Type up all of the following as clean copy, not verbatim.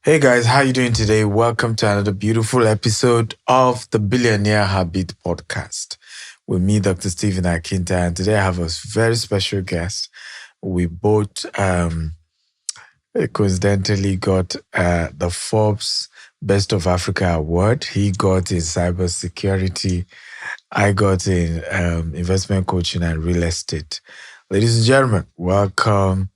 Hey guys, how you doing today? Welcome to another beautiful episode of the Billionaire Habits Podcast with me, Dr. Stephen Akintayo. And today I have a very special guest. We both coincidentally got the Forbes Best of Africa award. He got in cybersecurity. I got in investment coaching and real estate. Ladies and gentlemen, welcome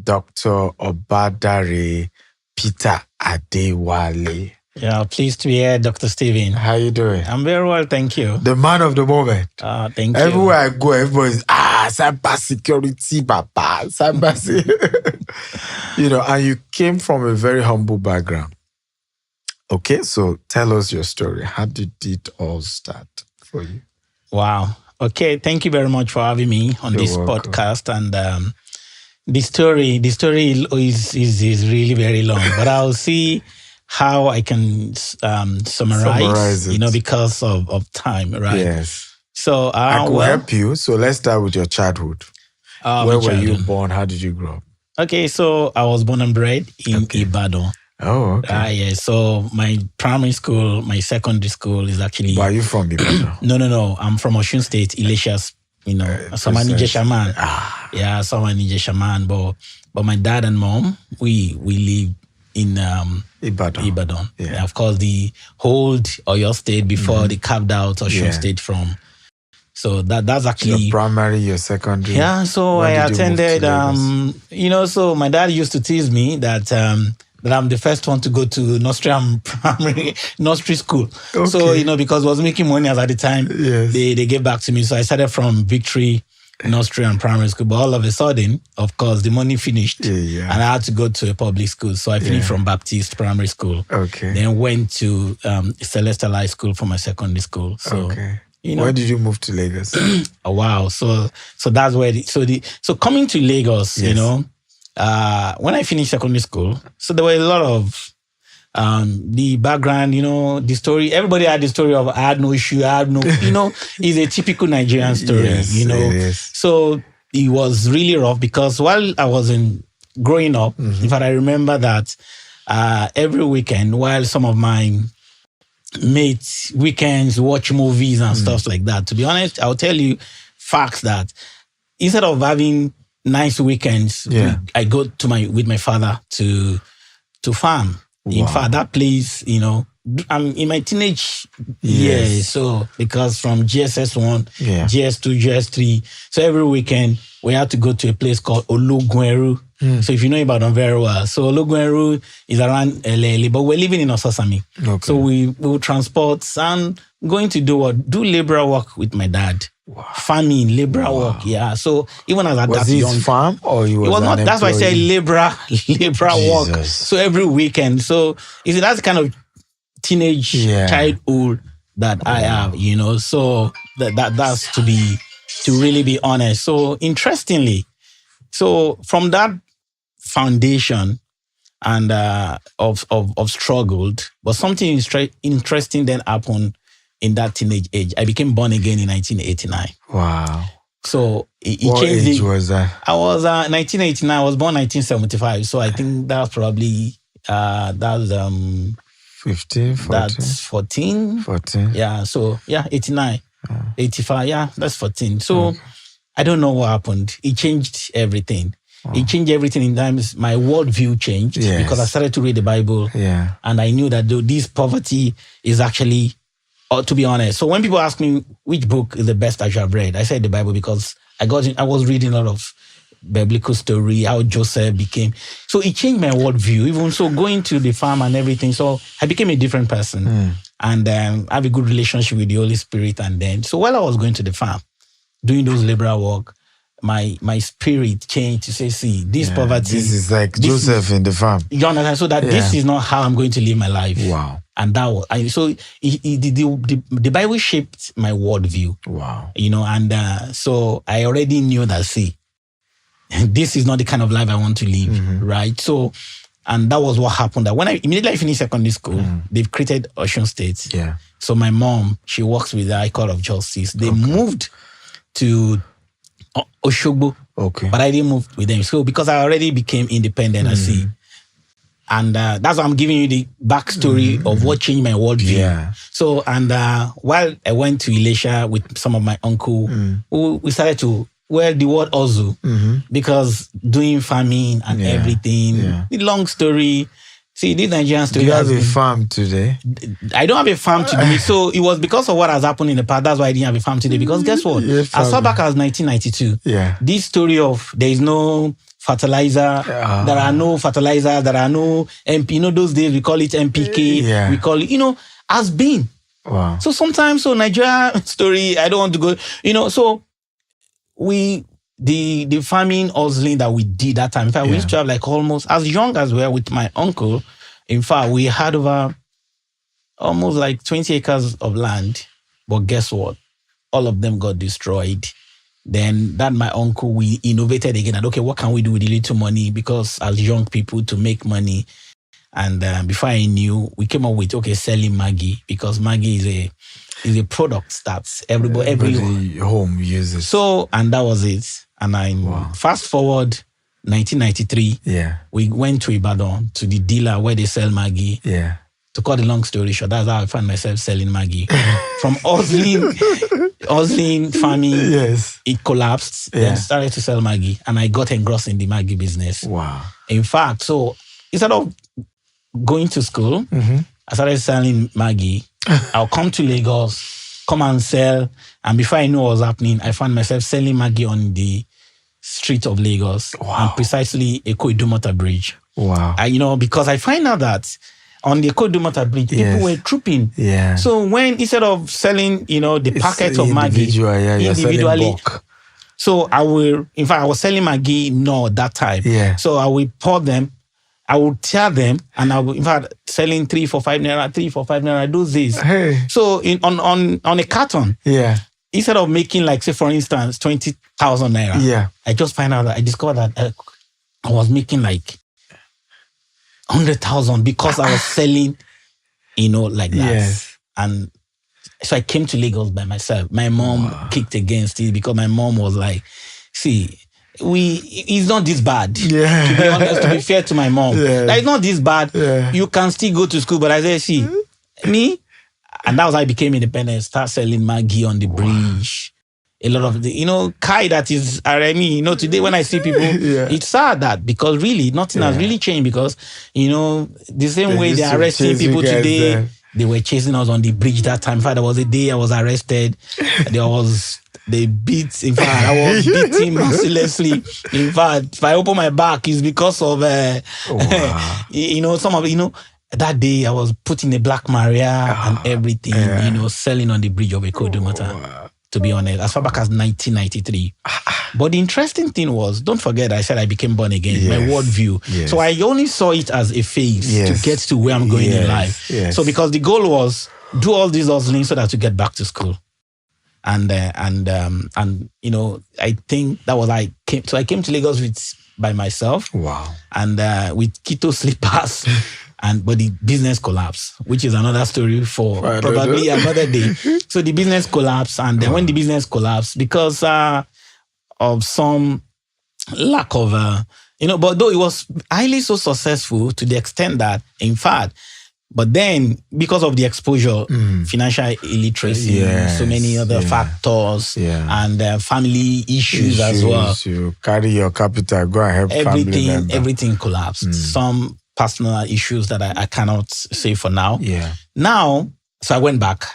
Dr. Obadare Peter Adewale. Yeah, pleased to be here, Dr. Stephen. How you doing? I'm very well, thank you. The man of the moment. Thank you. Everywhere I go, everybody's, cybersecurity, papa, and you came from a very humble background. Okay, so tell us your story. How did it all start for you? Wow. Okay, thank you very much for having me on this podcast. And the story is really very long, but I'll see how I can summarize it, because of time, right? Yes. So I could help you. So let's start with your childhood. Where were you born? How did you grow up? Okay, so I was born and bred in Ibadan. Oh, okay. Yeah. So my primary school, my secondary school is actually... Where are you from, Ibadan? No. I'm from Osun State, Ilesha's. Someone Ijesha man. Yeah, someone Ijesha man. But my dad and mom, we live in Ibadan. Yeah. Of course, the whole Oyo State before they carved out Osun State from. So that's actually your primary, your secondary. Yeah. So I attended. So my dad used to tease me that I'm the first one to go to nursery school. Okay. So, because I was making money at the time, they gave back to me. So I started from Victory Nursery and Primary School. But all of a sudden, of course, the money finished. And I had to go to a public school. So I finished from Baptist Primary School. Okay. Then went to Celestial High School for my secondary school. So, when did you move to Lagos? Oh, wow. So that's where, so coming to Lagos, when I finished secondary school, so there were a lot of the background, the story. Everybody had the story of I had no issue, is a typical Nigerian story, So it was really rough because while I was growing up, in fact, I remember that every weekend, while some of my mates weekends watch movies and stuff like that, to be honest, I'll tell you facts that instead of having nice weekends, I go with my father to farm. Wow. In fact, that place, I'm in my teenage years. So because from GSS1, GS2, GS3, so every weekend we had to go to a place called Ologunẹru. So if you know about them very well, so Ologunẹru is around Elele, but we're living in Ososami. Okay. So we will transport and going to do labor work with my dad. Wow. Farming, labor work, So even as was that young farm or you was it was not. That's why I say labor work. So every weekend. So you see, that's the kind of teenage childhood that I have. So that's to really be honest. So interestingly, so from that foundation and of struggled, but something interesting then happened. In that teenage age, I became born again in 1989. Wow. So it what changed. Age was that? I was 1989. I was born 1975. So I think that's probably 15, 14. That's 14. 14. Yeah. So 89, 85. That's 14. So I don't know what happened. It changed everything. It changed everything in times. My worldview changed because I started to read the Bible. Yeah. And I knew that this poverty is actually, to be honest. So when people ask me which book is the best I should have read, I said the Bible because I was reading a lot of biblical story, how Joseph became. So it changed my worldview, even so going to the farm and everything. So I became a different person and I have a good relationship with the Holy Spirit. And then, so while I was going to the farm, doing those labor work, my spirit changed to say, see, this poverty. This is like Joseph in the farm. You understand? So that this is not how I'm going to live my life. Wow. And that was, the Bible shaped my worldview. Wow. And so I already knew that, see, this is not the kind of life I want to live, right? So, and that was what happened. That when I immediately finished secondary school, they've created Osun State. Yeah. So my mom, she works with the High Court of Justice. They moved to Oshogbo. Okay. But I didn't move with them. So because I already became independent, I see. And that's why I'm giving you the backstory of what changed my worldview. Yeah. So, and while I went to Elisha with some of my uncle, we started to, the word also, because doing farming and everything. Yeah. The long story. See, this Nigerian story. Do you have a farm today? I don't have a farm today. So it was because of what has happened in the past. That's why I didn't have a farm today. Because guess what? As far back as 1992, this story of there is no fertilizer, there are no fertilizers, there are no MP. Those days we call it MPK. We call it, has been. Wow. So sometimes, Nigeria story, I don't want to go, so the farming hustling that we did that time. In fact, we used to have like almost as young as we were with my uncle. In fact, we had over almost like 20 acres of land. But guess what? All of them got destroyed. Then that my uncle, we innovated again. And okay, what can we do with the little money? Because as young people to make money. And before I knew, we came up with, selling Maggi. Because Maggi is a product that every home uses. So, and that was it. And fast forward 1993, we went to Ibadan to the dealer where they sell Maggi. Yeah. To cut the long story short, that's how I found myself selling Maggi. From hustling, farming, it collapsed. Then started to sell Maggi. And I got engrossed in the Maggi business. Wow. In fact, so instead of going to school, I started selling Maggi. I'll come to Lagos, come and sell. And before I knew what was happening, I found myself selling Maggi on the street of Lagos. Wow. And precisely Eko-Idumota Bridge. Wow. Because I find out that on the Eko-Idumota Bridge, people were trooping. Yeah. So when, instead of selling, the packets of Maggi individually, so I was selling Maggi that time. Yeah. So I will pour them, I would tear them, and I would, in fact, selling 3 for 5 naira, 3 for 5 naira, those days. Hey. So on a carton, instead of making like, say for instance, 20,000 naira, I just I discovered that I was making like 100,000 because I was selling, like that. Yes. And so I came to Lagos by myself. My mom kicked against it because my mom was like, see, it's not this bad. Yeah. To be honest, to be fair to my mom. Yeah. Like, it's not this bad. Yeah. You can still go to school. But I said, see, me, and that was how I became independent. Start selling Maggi on the bridge. A lot of the, Kai that is RME, today when I see people, it's sad that because really nothing has really changed because, the same way they're arresting people today, they were chasing us on the bridge that time. In fact, there was a day I was arrested. They beat, in fact, I was beaten mercilessly. In fact, if I open my back, it's because of, some of, that day I was put in a Black Maria and everything, selling on the bridge of Eko-Idumota, to be honest, as far back as 1993. But the interesting thing was, don't forget, I said I became born again, my worldview. Yes. So I only saw it as a phase to get to where I'm going in life. Yes. So because the goal was, do all these hustling so that to get back to school. And I think that was I came to Lagos by myself. Wow. And with keto slippers. But the business collapsed, which is another story for probably another day. So the business collapsed, and then when the business collapsed, because of some lack of, but though it was highly so successful to the extent that, in fact, but then, because of the exposure, financial illiteracy, so many other factors, and family issues as well. You carry your capital, go and help family members. Everything collapsed. Some personal issues that I cannot say for now. Yeah. Now, so I went back.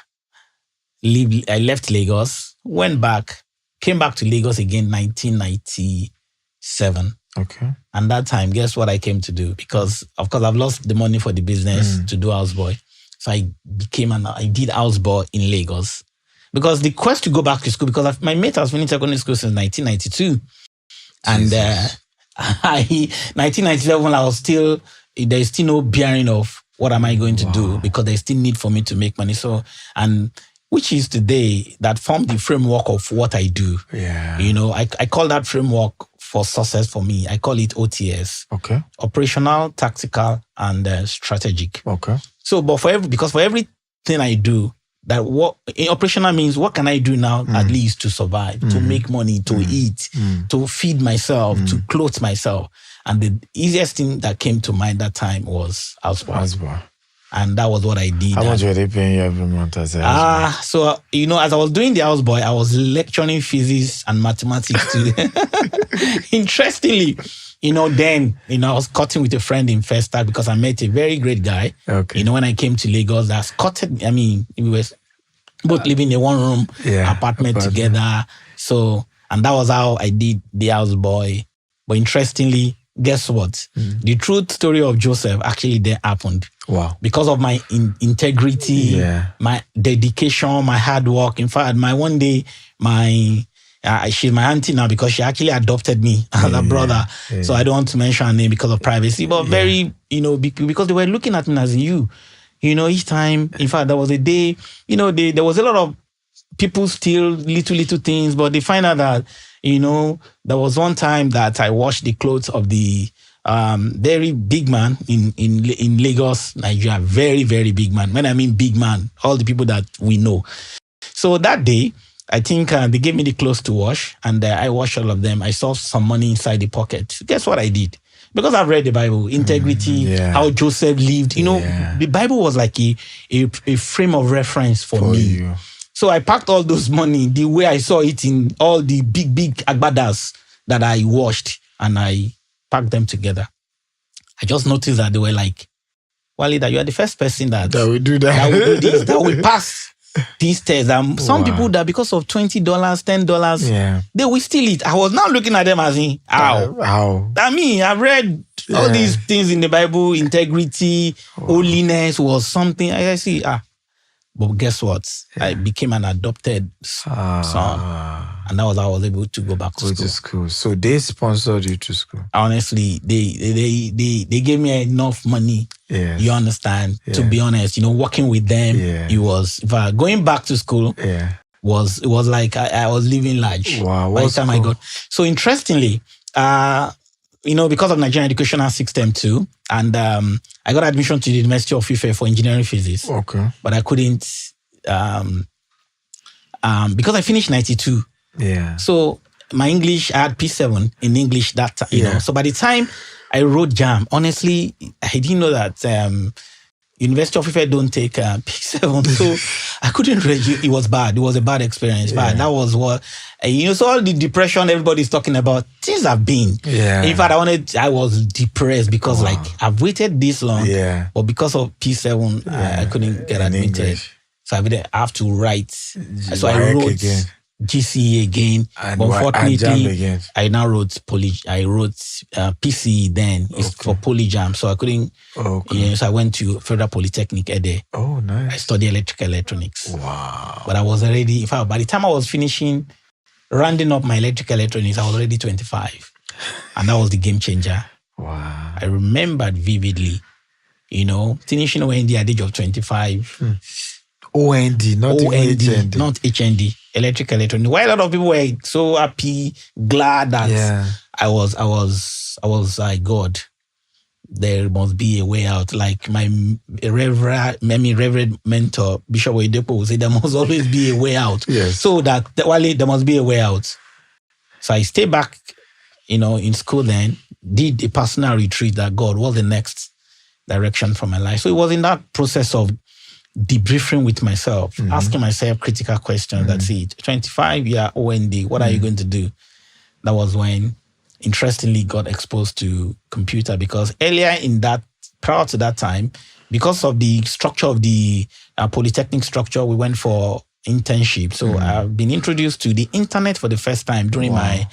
I left Lagos, went back, came back to Lagos again, 1997. Okay. And that time, guess what I came to do? Because, of course, I've lost the money for the business to do houseboy. So I did houseboy in Lagos. Because the quest to go back to school, because my mate has finished secondary school since 1992. And 1997, I was still, there's still no bearing of what am I going to do, because there's still need for me to make money. So, and which is today that formed the framework of what I do. Yeah. I call that framework for success for me. I call it OTS. Okay. Operational, tactical, and strategic. Okay. So, but because for everything I do, that what in operational means, what can I do now at least to survive, to make money, to eat, to feed myself, to clothe myself. And the easiest thing that came to mind that time was houseboy. And that was what I did. How much were they paying you every month as a houseboy? So, as I was doing the houseboy, I was lecturing physics and mathematics too. Interestingly, then, I was cutting with a friend in First Start because I met a very great guy. Okay. When I came to Lagos, that's cutted. We were both living in a one-room apartment together. So, and that was how I did the houseboy. But interestingly, guess what? The truth story of Joseph actually then happened. Wow. Because of my integrity, my dedication, my hard work. In fact, one day, she's my auntie now because she actually adopted me as a brother. Yeah. So I don't want to mention her name because of privacy, but very, because they were looking at me as you. Each time, in fact, there was a day, there was a lot of people steal little things, but they find out that, there was one time that I washed the clothes of the very big man in Lagos, Nigeria. Very, very big man. When I mean big man, all the people that we know. So that day, I think they gave me the clothes to wash, and I washed all of them. I saw some money inside the pocket. Guess what I did? Because I've read the Bible, integrity, how Joseph lived. The Bible was like a frame of reference for me. You. So I packed all those money the way I saw it in all the big agbadas that I washed, and I packed them together. I just noticed that they were like, Walida, you are the first person that will do that. That will do this, that will pass these tests. Some people that because of $20, $10, they will steal it. I was now looking at them as in, how? I've read all these things in the Bible, integrity, holiness was something. I see, But guess what? I became an adopted son. And that was how I was able to go back to school. So they sponsored you to school? Honestly, they gave me enough money. Yes. You understand? To be honest, working with them, it was, going back to school it was like I was living large. Wow. By the time I got. So interestingly, because of Nigerian educational system too, and I got admission to the University of Ife for engineering physics. Okay. But I couldn't, because I finished 92. Yeah. So my English, I had P7 in English that time, So by the time I wrote JAM, honestly, I didn't know that University of Ife don't take P7. So I couldn't read. It was bad. It was a bad experience. But that was what, so all the depression everybody's talking about, things have been. Yeah. In fact, I was depressed because I've waited this long. Yeah. But because of P7, I couldn't get admitted. So I have to write. So I wrote again. GCE again. And unfortunately, I now wrote PCE then. It's for Polyjam. So I couldn't. So I went to Federal Polytechnic Ede. Oh, nice. I studied electrical electronics. Wow. But I was already, in fact, by the time I was finishing, rounding up my electrical electronics, I was already 25. And that was the game changer. Wow. I remembered vividly, finishing OND at the age of 25. OND, not HND. Not HND, electrical electronics. Why a lot of people were so happy, glad that I was like, God, there must be a way out. Like my reverend mentor, Bishop Oyedepo, would say there must always be a way out. Yes. So that there must be a way out. So I stayed back, in school then, did a personal retreat that God, what's the next direction for my life? So it was in that process of debriefing with myself, asking myself critical questions. That's it. 25 year OND, what are you going to do? That was when, interestingly, got exposed to computer, because prior to that time, because of the structure of the polytechnic structure, we went for internship. So I've been introduced to the internet for the first time during my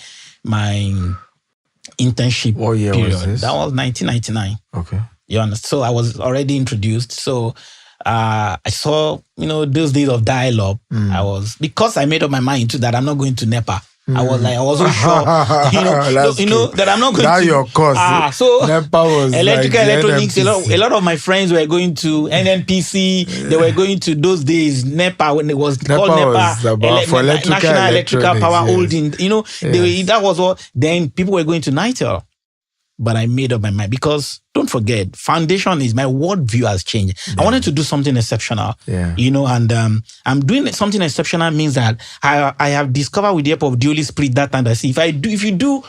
internship What year period. was this? That was 1999. Okay. You understand? So I was already introduced. So I saw, those days of dial-up. Because I made up my mind to that I'm not going to NEPA. I wasn't sure, that I'm not going to. That's your course. So NEPA was electrical like electronics. A lot of my friends were going to NNPC. They were going to those days NEPA when it was called NEPA. For National Electrical Power Holding. That was what. Then people were going to NITEL. but I made up my mind because don't forget, foundation is my worldview has changed. I wanted to do something exceptional, and I'm doing something exceptional means that I have discovered with the help of the Holy Spirit that time that if you do,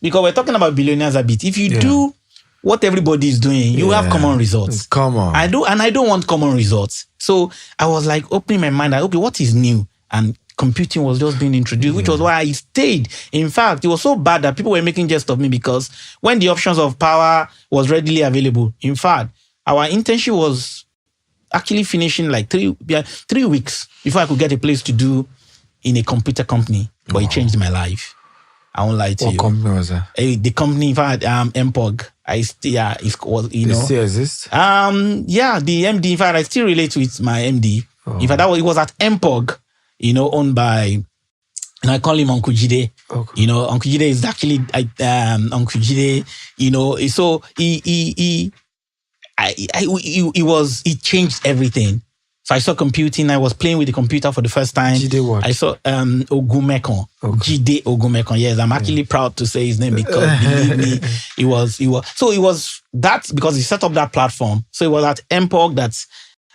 because we're talking about Billionaire Habits, if you do what everybody is doing, you have common results. Come on. I don't want common results. So I was like opening my mind, okay, what is new? And computing was just being introduced, which was why I stayed. In fact, it was so bad that people were making jest of me because when the options of power was readily available, in fact, our internship was actually finishing like 3 weeks before I could get a place to do in a computer company. But it changed my life. I won't lie to you. What company was that? The company, in fact, MPOG. It still exists? The MD. In fact, I still relate with my MD. In fact, it was at MPOG. Owned by, I call him Uncle Jide. Okay. Uncle Jide is actually, Uncle Jide, so he changed everything. So I saw computing. I was playing with the computer for the first time. Jide what? I saw Ogumekon. Okay. Jide Ogumekon. Yes, I'm actually proud to say his name because believe me, it was that because he set up that platform. So it was at MPOG that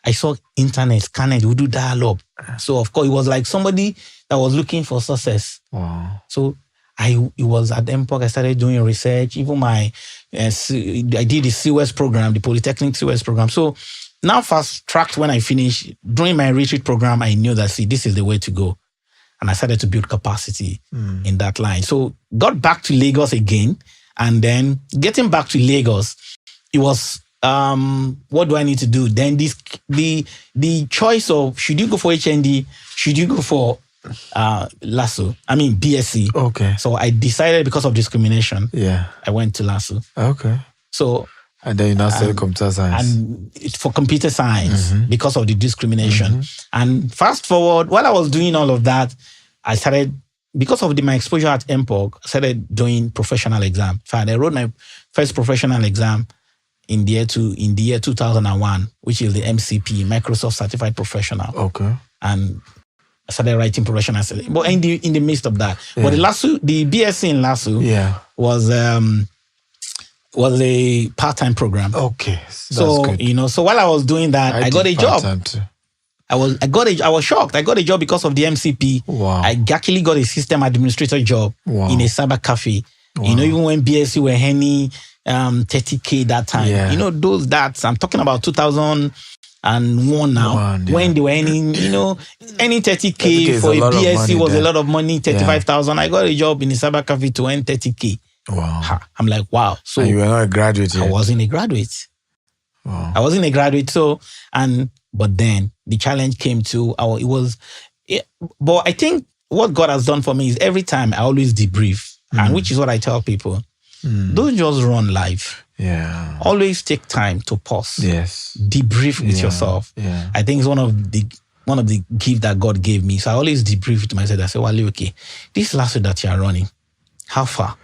I saw internet, scanning, we do dial-up. So, of course, it was like somebody that was looking for success. Wow. So, it was at MPOG, I started doing research. Even I did the COS program, the Polytechnic COS program. So, now fast-tracked when I finished, during my retreat program, I knew that, this is the way to go. And I started to build capacity in that line. So, got back to Lagos again. And then, getting back to Lagos, it was... what do I need to do? Then the choice of should you go for HND, should you go for BSc? Okay. So I decided because of discrimination. Yeah. I went to LASU. Okay. So and then you now study computer science. And it's for computer science because of the discrimination. And fast forward, while I was doing all of that, I started because of my exposure at MPOG, I started doing professional exam. In fact, I wrote my first professional exam in the year 2001, which is the MCP, Microsoft Certified Professional. Okay. And I started writing professional. But in the midst of that, but the BSc in LASU was a part-time program. Okay. So good. So while I was doing that, I got a job. Too. I was shocked. I got a job because of the MCP. Wow. I actually got a system administrator job in a cyber cafe. Wow. Even when BSc were any 30K that time. Yeah. That's I'm talking about 2001 now. When they were earning, any 30K for a BSc was a lot of money, 35,000. I got a job in a cyber cafe to earn 30K. Wow. I'm like, wow. So and you were not a graduate yet? I wasn't a graduate. Wow. I wasn't a graduate. But then the challenge came to but I think what God has done for me is every time I always debrief, and which is what I tell people. Don't just run life. Yeah. Always take time to pause. Yes. Debrief with yourself. Yeah. I think it's one of the gifts that God gave me. So I always debrief with myself. I say, well, okay, this last week that you are running, how far?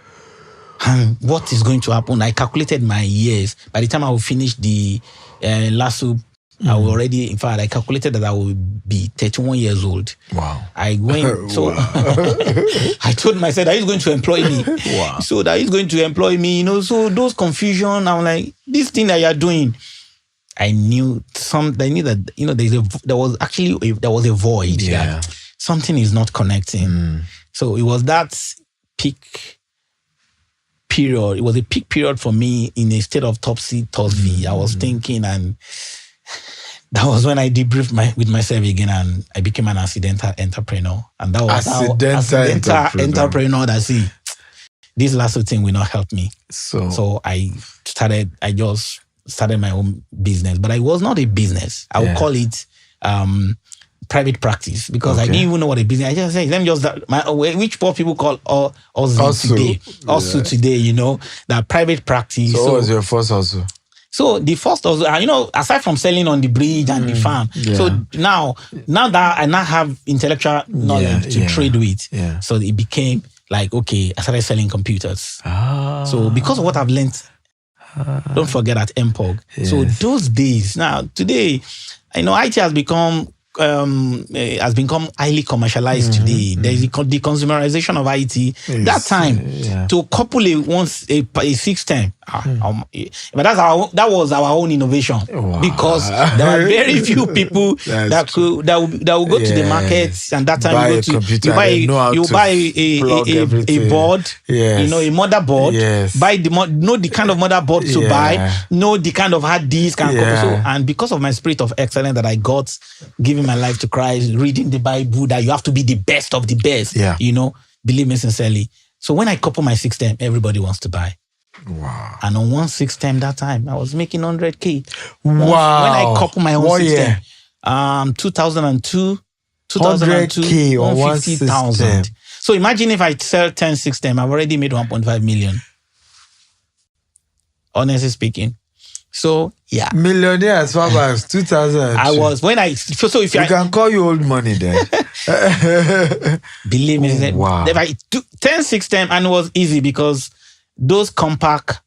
And what is going to happen? I calculated my years. By the time I will finish the last week, I will already, in fact, I calculated that I will be 31 years old. Wow. I went, so I told myself that he's going to employ me. Wow. So that he's going to employ me, so those confusion, I'm like, this thing that you're doing, I knew that, there was a void. Yeah. That something is not connecting. So it was that peak period. It was a peak period for me in a state of topsy-turvy. I was thinking, and that was when I debriefed with myself again, and I became an accidental entrepreneur. And that was accidental entrepreneur that this last thing will not help me. So I just started my own business, but it was not a business. I would call it private practice because I didn't even know what a business. I just said, let me just which poor people call us today. Also today, that private practice. So what was your first hustle? So the first also, aside from selling on the bridge and the farm, so now that I now have intellectual knowledge to trade with, so it became like, okay, I started selling computers. So because of what I've learned, don't forget at MPOG. So those days, now today, IT has become has become highly commercialized today. There is the consumerization of IT. That time to couple a system, but that was our own innovation because there were very few people that would go to the markets, and that time you buy a board, a motherboard, know the kind of motherboard to buy, know the kind of hard disk, and because of my spirit of excellence that I got, giving my life to Christ, reading the Bible, that you have to be the best of the best. Believe me sincerely. So when I couple my system, everybody wants to buy. Wow. And on one system that time, I was making 100K. Wow. When I couple my own system, 2002, 100K on 150,000. So imagine if I sell 10 system, I've already made 1.5 million. Honestly speaking. So yeah, millionaire as far as 2000. I was when I so if you can call you old money then. Believe me, wow. If I took 10 system, and it was easy because those compact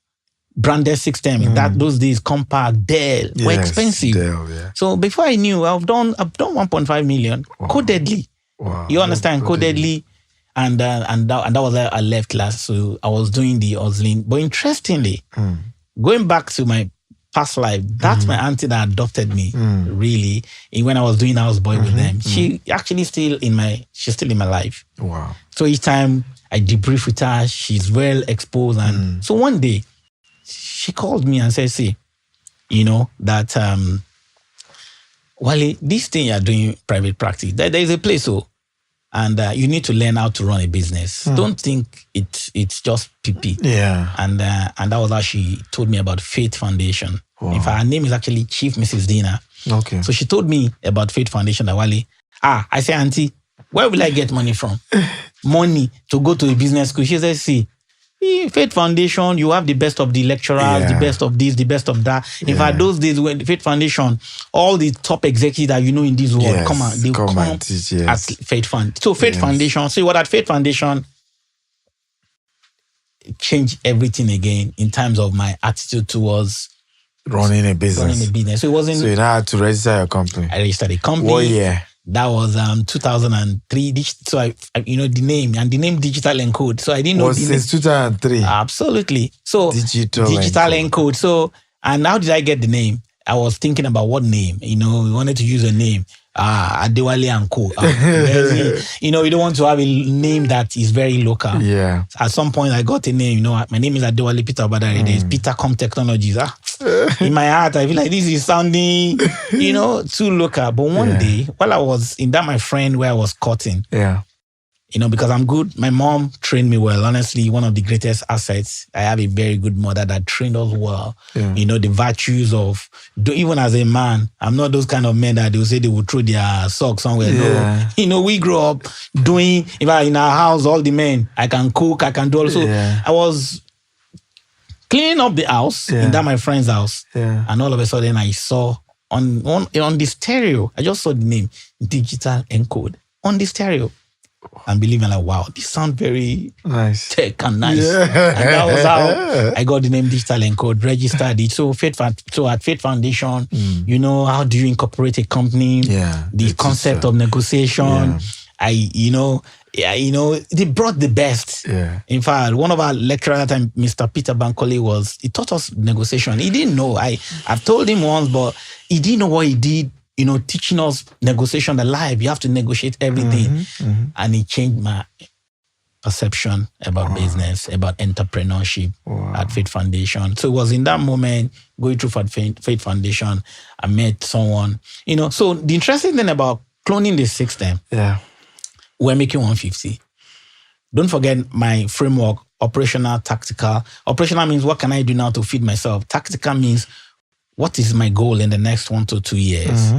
branded system in those days, compact Dell were expensive. Dell, So before I knew, I've done 1.5 million codedly. Wow. You understand, codedly. And that was where I left class. So I was doing the hustling. But interestingly, going back to my past life, that's my auntie that adopted me, really. When I was doing houseboy with them. She's still in my life. Wow. So each time I debrief with her, she's well exposed. And so one day, she called me and said, see, that, Wale, this thing you're doing private practice, there is a place, and you need to learn how to run a business. Don't think it's just PP. Yeah. And that was how she told me about Faith Foundation. Wow. In fact, her name is actually Chief Mrs. Dina. Okay. So she told me about Faith Foundation, that Wale. I say, auntie, where will I get money from? Money to go to a business school. She says, see, Faith Foundation, you have the best of the lecturers, the best of this, the best of that. In fact, those days when the Faith Foundation, all the top executives that you know in this world come at Faith Fund. So Faith Foundation, so what at Faith Foundation changed everything again in terms of my attitude towards running a business. So it wasn't. So you had to register your company. I registered a company. What year? That was 2003. So I the name Digital Encode. So I didn't know. Since 2003. Absolutely. So Digital Encode. So, and how did I get the name? I was thinking about what name. We wanted to use a name. Adewale and Co. You don't want to have a name that is very local. Yeah. At some point, I got a name. My name is Adewale Peter Obadare. There's Petercom Technologies. In my heart, I feel like this is sounding, too local. But one day, while I was in that, my friend where I was cutting. Yeah. Because I'm good. My mom trained me well. Honestly, one of the greatest assets. I have a very good mother that trained us well. Yeah. The virtues of, even as a man, I'm not those kind of men that they will say they will throw their socks somewhere. Yeah. No. We grew up doing, in our house, all the men, I can cook, I can do also. Yeah. I was cleaning up the house in that my friend's house. Yeah. And all of a sudden I saw on the stereo, I just saw the name Digital Encode on the stereo. And believe me, wow, this sounds very nice, tech and nice. Yeah. And that was how I got the name Digital Encode, registered it. So at Faith Foundation, how do you incorporate a company? Yeah, the concept of negotiation. Yeah. They brought the best. Yeah. In fact, one of our lecturers at that time, Mr. Peter Bankole, he taught us negotiation. He didn't know. I've told him once, but he didn't know what he did. Teaching us negotiation alive. You have to negotiate everything. And it changed my perception about business, about entrepreneurship at Faith Foundation. So it was in that moment, going through Faith Foundation, I met someone, So the interesting thing about cloning the system, we're making 150. Don't forget my framework, operational, tactical. Operational means what can I do now to feed myself? Tactical means what is my goal in the next 1 to 2 years?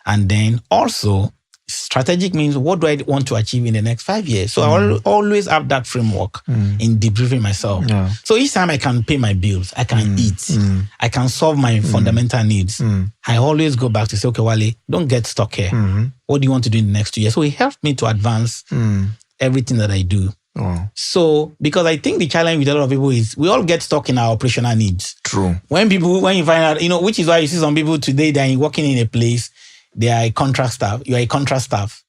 And then also, strategic means what do I want to achieve in the next 5 years? So I always have that framework in debriefing myself. Yeah. So each time I can pay my bills, I can eat, I can solve my fundamental needs. I always go back to say, okay, Wale, don't get stuck here. What do you want to do in the next 2 years? So it helped me to advance everything that I do. Oh. So, because I think the challenge with a lot of people is we all get stuck in our operational needs. True. When you find out, which is why you see some people today, they're working in a place, they are a contract staff. You are a contract staff.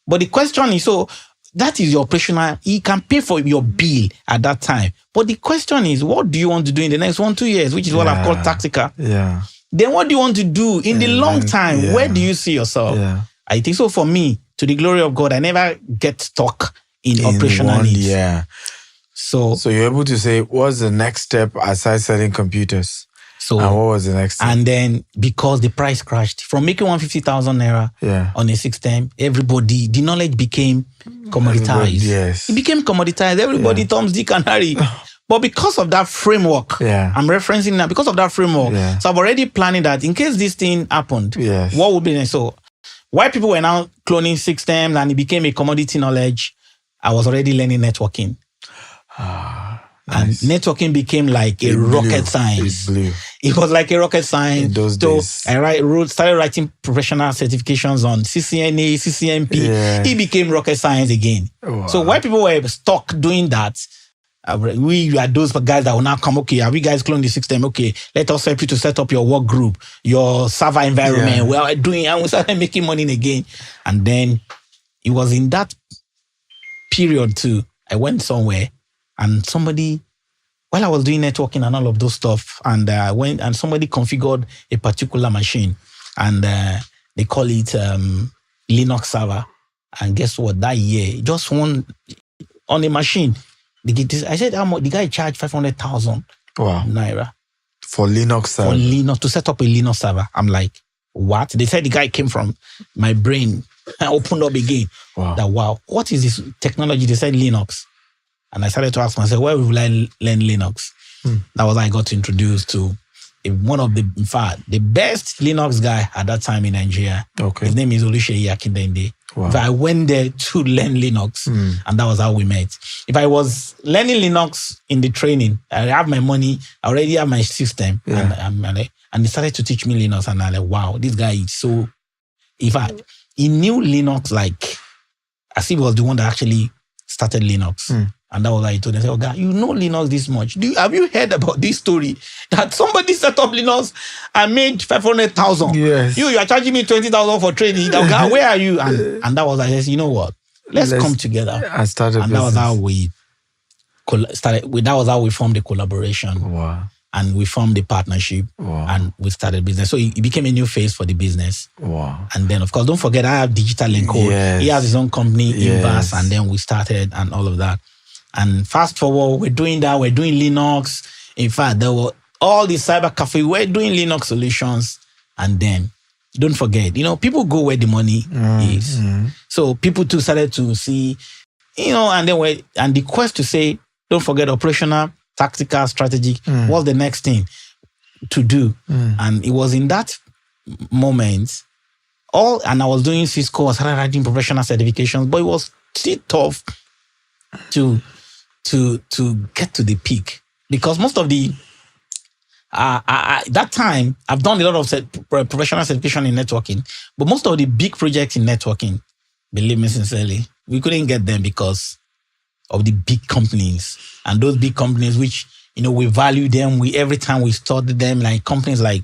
But the question is, so that is your operational. He can pay for your bill at that time. But the question is, what do you want to do in the next 1-2 years, which is what I've called tactical. Yeah. Then what do you want to do in the long time? Yeah. Where do you see yourself? Yeah. I think so for me, to the glory of God, I never get stuck in operational needs. Yeah. So you're able to say, what's the next step aside selling computers? So, and what was the next step? And then, because the price crashed, from making 150,000 naira on a system, everybody, the knowledge became commoditized. Yes. It became commoditized. Everybody Tom's Dick and Harry. But because of that framework, I'm referencing now, because of that framework, so I'm already planning that in case this thing happened, what would be next? So, while people were now cloning systems and it became a commodity knowledge, I was already learning networking. And networking became like a rocket science. It was like a rocket science. In those days. I started writing professional certifications on CCNA, CCNP. It became rocket science again. Wow. So while people were stuck doing that, we are those guys that will now come, okay, have you guys cloned the system? Okay, let us help you to set up your work group, your server environment. We are doing, and we started making money again. And then it was in that period too, I went somewhere and somebody, while I was doing networking and all of those stuff, and I went and somebody configured a particular machine and they call it Linux server. And guess what? That year, just one on a machine. I said, how much? The guy charged 500,000 naira. For Linux server? For Linux, to set up a Linux server. I'm like, what? They said the guy came from my brain. I opened up again. Wow. What is this technology? They said Linux. And I started to ask myself, where will I learn Linux? That was how I got introduced to one of the, in fact, the best Linux guy at that time in Nigeria. Okay. His name is Oluseyi Akintayo. Wow. I went there to learn Linux, and that was how we met. If I was learning Linux in the training, I have my money, I already have my system, and they started to teach me Linux, and I'm like, wow, this guy is so... In fact, he knew Linux like as if he was the one that actually started Linux. And that was why he told me, oh, God, you know Linux this much. Have you heard about this story? That somebody set up Linux and made 500,000. Yes. You are charging me 20,000 for training. God, where are you? And that was like, you know what? Let's come together. I started and that was how we started. That was how we formed the collaboration. Wow. And we formed the partnership. Wow. And we started business. So it became a new phase for the business. Wow. And then, of course, don't forget, I have Digital Encode. Yes. He has his own company, Invas, and then we started and all of that. And fast forward, we're doing that. We're doing Linux. In fact, there were all the cyber cafe. We're doing Linux solutions. And then, don't forget, people go where the money is. So people too started to see, and then and the quest to say, don't forget operational, tactical, strategic. What's the next thing to do? And it was in that moment, and I was doing Cisco, I started writing professional certifications, but it was still tough to get to the peak, because most of the that time I've done a lot of professional certification in networking, but most of the big projects in networking, believe me sincerely, we couldn't get them because of the big companies, and those big companies which we value them. Every time we study them, like companies like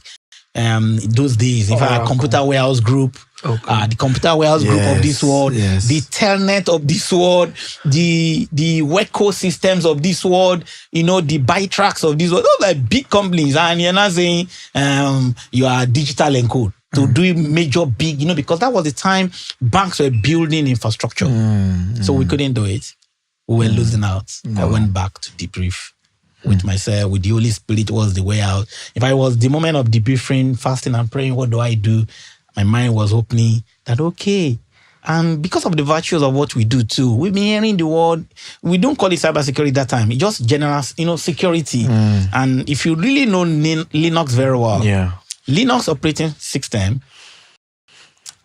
those days, in fact, Computer Warehouse Group. The Computer Warehouse Group of this world, the Telnet of this world, the Weco systems of this world, the Bytrax of this world. Those are big companies, and you're not saying you are Digital Encode to do major big, because that was the time banks were building infrastructure. So we couldn't do it. We were losing out. I went back to debrief with myself, with the Holy Spirit was the way out. If I was the moment of debriefing, fasting and praying, what do I do? My mind was opening that, okay. And because of the virtues of what we do too, we've been hearing the word, we don't call it cybersecurity that time. It's just general, security. And if you really know Linux very well, Linux operating system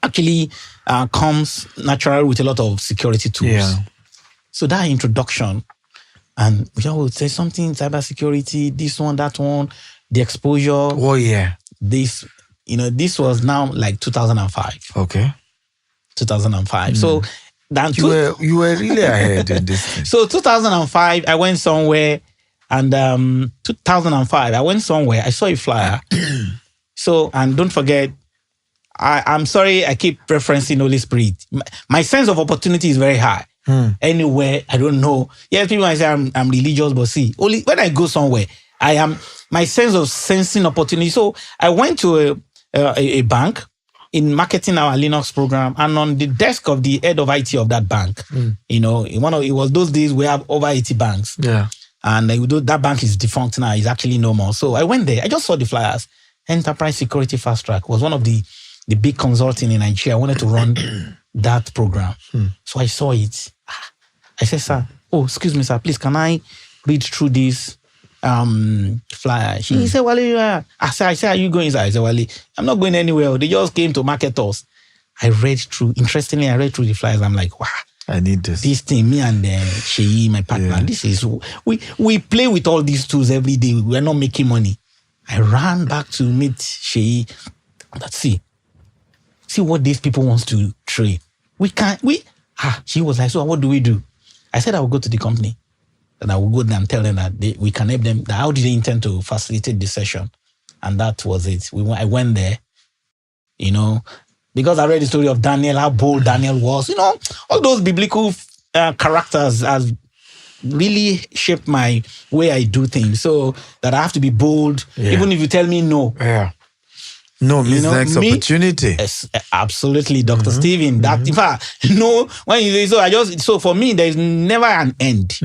actually comes naturally with a lot of security tools. So that introduction, and we always say something, cybersecurity, this one, that one, the exposure. Oh, yeah. This was now like 2005. Okay. 2005. So then you were really ahead in this thing. So 2005, I went somewhere, and 2005, I went somewhere, I saw a flyer. So, and don't forget, I'm sorry, I keep referencing Holy Spirit. My sense of opportunity is very high. Anywhere, I don't know. Yes, people might say I'm religious, but see, only when I go somewhere, my sense of sensing opportunity. So I went to a bank in marketing our Linux program, and on the desk of the head of IT of that bank, it was those days we have over 80 banks. Yeah. And that bank is defunct now. It's actually no more. So I went there. I just saw the flyers. Enterprise Security Fast Track was one of the big consulting in Nigeria. I wanted to run that program. So I saw it. I said, sir, excuse me, sir, please, can I read through this flyer? He said, Wale, I said, are you going? I said, Wale, I'm not going anywhere. They just came to market us. I read through the flyers. I'm like, wow. I need this. This thing, me and Sheyi, my partner, this is, we play with all these tools every day. We're not making money. I ran back to meet Sheyi. Let's see what these people want to trade. She was like, so what do we do? I said, I will go to the company and I will go there and tell them that we can help them. How do they intend to facilitate the session? And that was it. I went there, because I read the story of Daniel, how bold Daniel was. All those biblical characters has really shaped my way I do things. So that I have to be bold, even if you tell me no. Yeah. No means next opportunity. Yes, absolutely, Dr. Steven. That in fact, when you say so for me, there is never an end.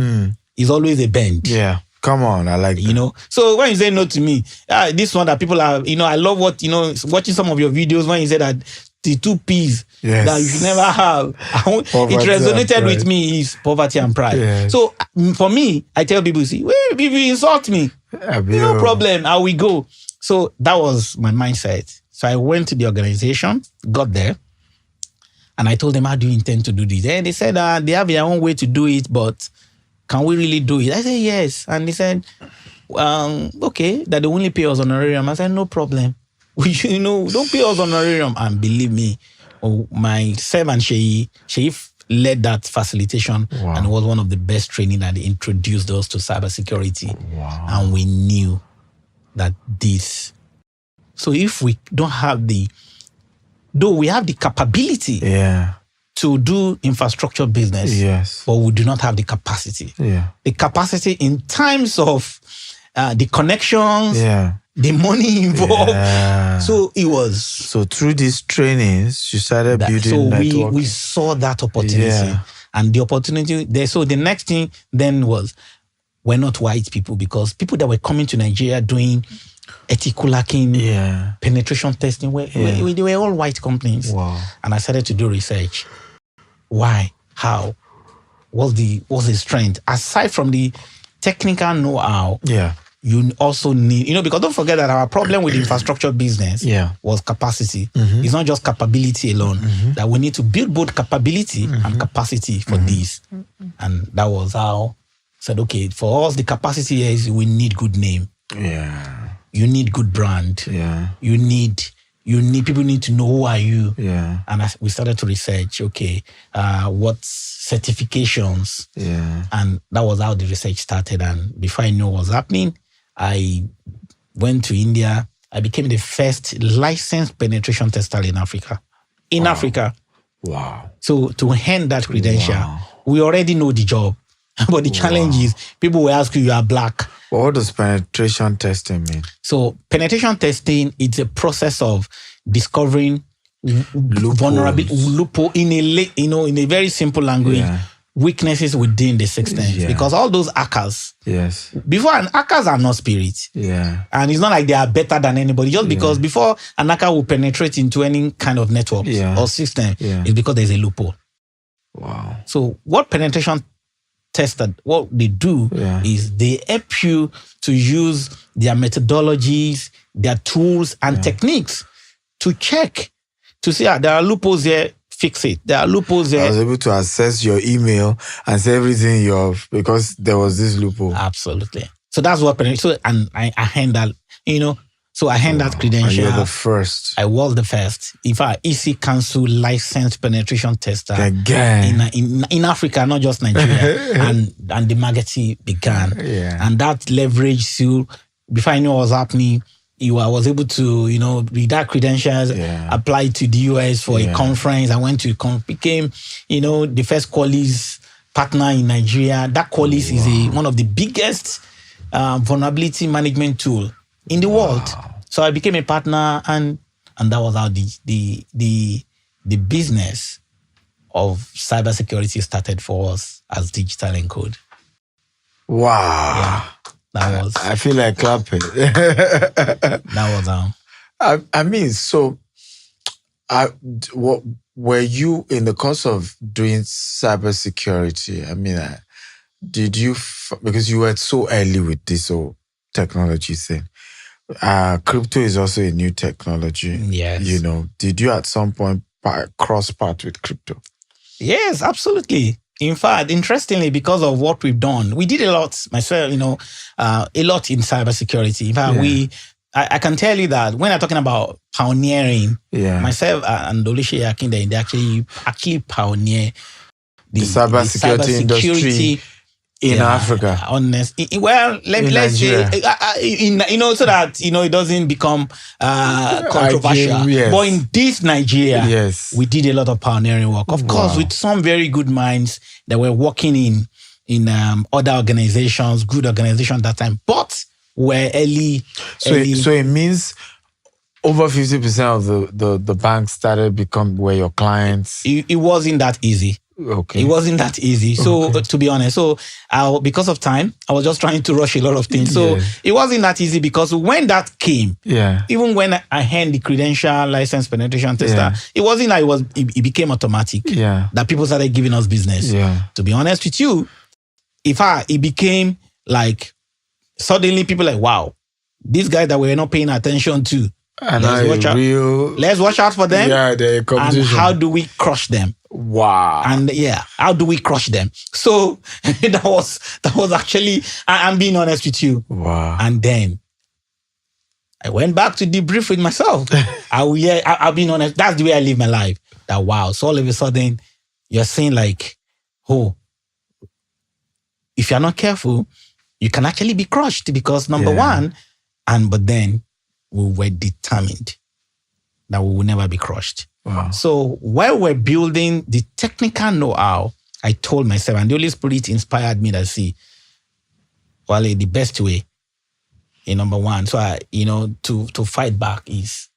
It's always a bend. Yeah. Come on, I like that. So when you say no to me, this one that people are, I love watching some of your videos when you say that the 2 P's that you should never have. It resonated with me is poverty and pride. Yes. So for me, I tell people, see, if you insult me, no problem, I will go. So that was my mindset. So I went to the organization, got there, and I told them, how do you intend to do this? And they said they have their own way to do it, but can we really do it? I said, yes. And they said, okay, that they only pay us honorarium. I said, no problem. Don't pay us honorarium. And believe me, myself and Sheyi led that facilitation. Wow. And it was one of the best training that they introduced us to cybersecurity. Wow. And we knew that this. So if we don't have though we have the capability to do infrastructure business, yes, but we do not have the capacity. Yeah. The capacity in terms of the connections, the money involved. Yeah. So it was. So through these trainings, you started building network. We saw that opportunity, and the opportunity there. So the next thing then was, we're not white people, because people that were coming to Nigeria doing ethical hacking, penetration testing, they were all white companies. Wow. And I started to do research. Why? How? What's the strength? Aside from the technical know-how, you also need, because don't forget that our problem with infrastructure business was capacity. It's not just capability alone. That we need to build both capability and capacity for this. And that was how I said, okay, for us, the capacity is we need good name. Yeah. You need good brand. Yeah. You need people need to know who are you. Yeah. And we started to research, okay, what certifications. Yeah. And that was how the research started. And before I knew what was happening, I went to India. I became the first licensed penetration tester in Africa. Africa. Wow. So to hand that credential, we already know the job. But the challenge is, people will ask you are black. What does penetration testing mean? So penetration testing, it's a process of discovering vulnerability, loophole in a very simple language, weaknesses within the systems. Yeah. Because all those hackers, hackers are not spirits. Yeah. And it's not like they are better than anybody. Just because before an hacker will penetrate into any kind of network or system, it's because there's a loophole. Wow. So what penetration tester, what they do is they help you to use their methodologies, their tools and techniques to check, to see there are loopholes there, fix it. There are loopholes there. I was able to access your email and say everything because there was this loophole. Absolutely. So that's what penetration. So, and I hand that, so I hand that credential. And you're the first. I was the first. In fact, EC Council licensed penetration tester in Africa, not just Nigeria. and the marketing began. Yeah. And that leveraged to, before I knew what was happening, I was able to, with that credentials, apply to the US for a conference. I went to became, the first Qualys partner in Nigeria. That Qualys is one of the biggest vulnerability management tool in the world. So I became a partner, and that was how the business of cybersecurity started for us as Digital Encode. Wow. Yeah. That was. I feel like clapping. That was. I mean, so, what were you in the course of doing cybersecurity? I mean, did you because you were so early with this whole technology thing? Crypto is also a new technology. Yes. Did you at some point cross path with crypto? Yes, absolutely. In fact, interestingly, because of what we've done, we did a lot, myself, a lot in cybersecurity. In fact, I can tell you that when I'm talking about pioneering, myself and Oluseye Akintayo, they actually pioneer the cybersecurity industry in Africa. Let's say, so that, it doesn't become controversial. But in this Nigeria, we did a lot of pioneering work. Of course, with some very good minds that were working in other organizations, good organizations at that time, but were early. So it means over 50% of the banks were your clients. It wasn't that easy. Okay. It wasn't that easy. So to be honest, because of time, I was just trying to rush a lot of things. So it wasn't that easy, because when that came, even when I had the credential license penetration tester, it wasn't like it became automatic. That people started giving us business. To be honest with you, it became like suddenly people like, wow, these guys that we're not paying attention to. And let's watch out for them. The competition. And how do we crush them? Wow. And how do we crush them? So that was actually, I'm being honest with you. Wow. And then I went back to debrief with myself. I'll be honest. That's the way I live my life. That wow. So all of a sudden, you're saying like, if you're not careful, you can actually be crushed, because number one, but then we were determined that we will never be crushed. Wow. So while we're building the technical know-how, I told myself, and the Holy Spirit inspired me to the best way, number one, so to fight back is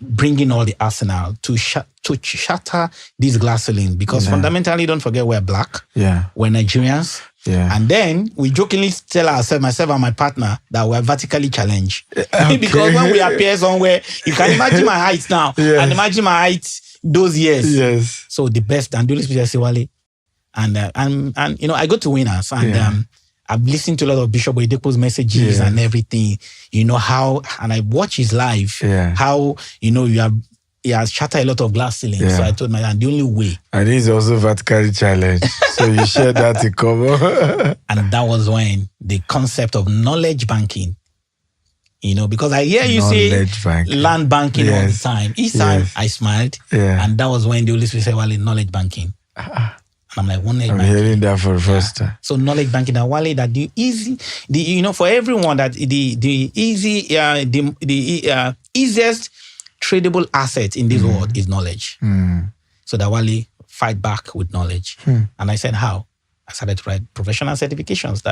bringing all the arsenal to shatter these glass ceilings, because fundamentally, don't forget, we're black, we're Nigerians. And then we jokingly tell ourselves, myself and my partner, that we're vertically challenged. Because when we appear somewhere, you can imagine my height now and imagine my height those years. So the best, and do this with Wale. And I go to winners, and I've listened to a lot of Bishop Oyedepo's messages and everything, how, and I watch his life, how, he has shattered a lot of glass ceilings. So I told my dad, the only way. And he's also vertically challenged. So you share that in common. And that was when the concept of knowledge banking, because I hear you say land banking all the time. Each time I smiled. And that was when the Holy Spirit said, well, knowledge banking. And I'm like, knowledge banking. I'm hearing that for the first time. So knowledge banking, that Wale, that for everyone, that the easiest tradable asset in this world is knowledge. So that Wale fight back with knowledge. And I said, how? I started to write professional certifications.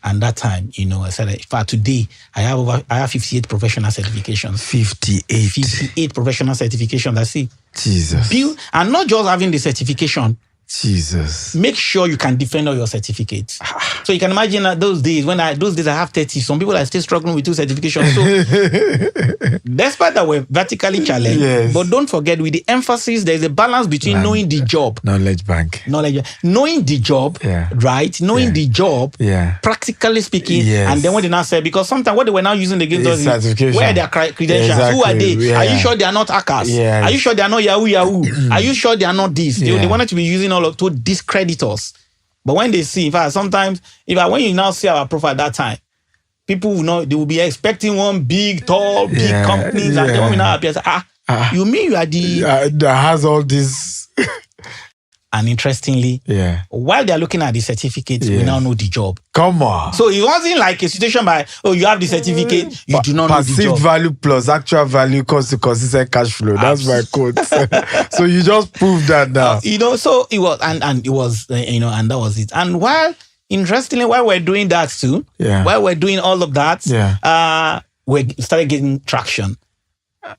And that time, I said, in fact, today I have 58 professional certifications. 58 professional certifications. Jesus. And not just having the certification. Jesus. Make sure you can defend all your certificates. So you can imagine that those days I have 30, some people are still struggling with 2 certifications. So despite that we're vertically challenged, but don't forget, with the emphasis, there's a balance between knowing the job. Knowledge bank. Knowing the job, right? Knowing the job, practically speaking. And then what they now say, because sometimes what they were now using against us is, where are their credentials? Who are they? Are you sure they are not hackers? Are you sure they are not Yahoo? Are you sure they are not this? They wanted to be using all to discredit us. But when they see, in fact, sometimes, when you now see our profile at that time, people will know, they will be expecting one big, tall, big companies, and then when we now appear, you mean you are the... that has all this... And interestingly, while they're looking at the certificate, we now know the job. Come on. So it wasn't like a situation by, you have the certificate, you do not know the job. Perceived value plus actual value equals to consistent cash flow. That's my quote. So you just proved that now. So it was, and it was, and that was it. And interestingly, while we're doing that too, while we're doing all of that, we started getting traction.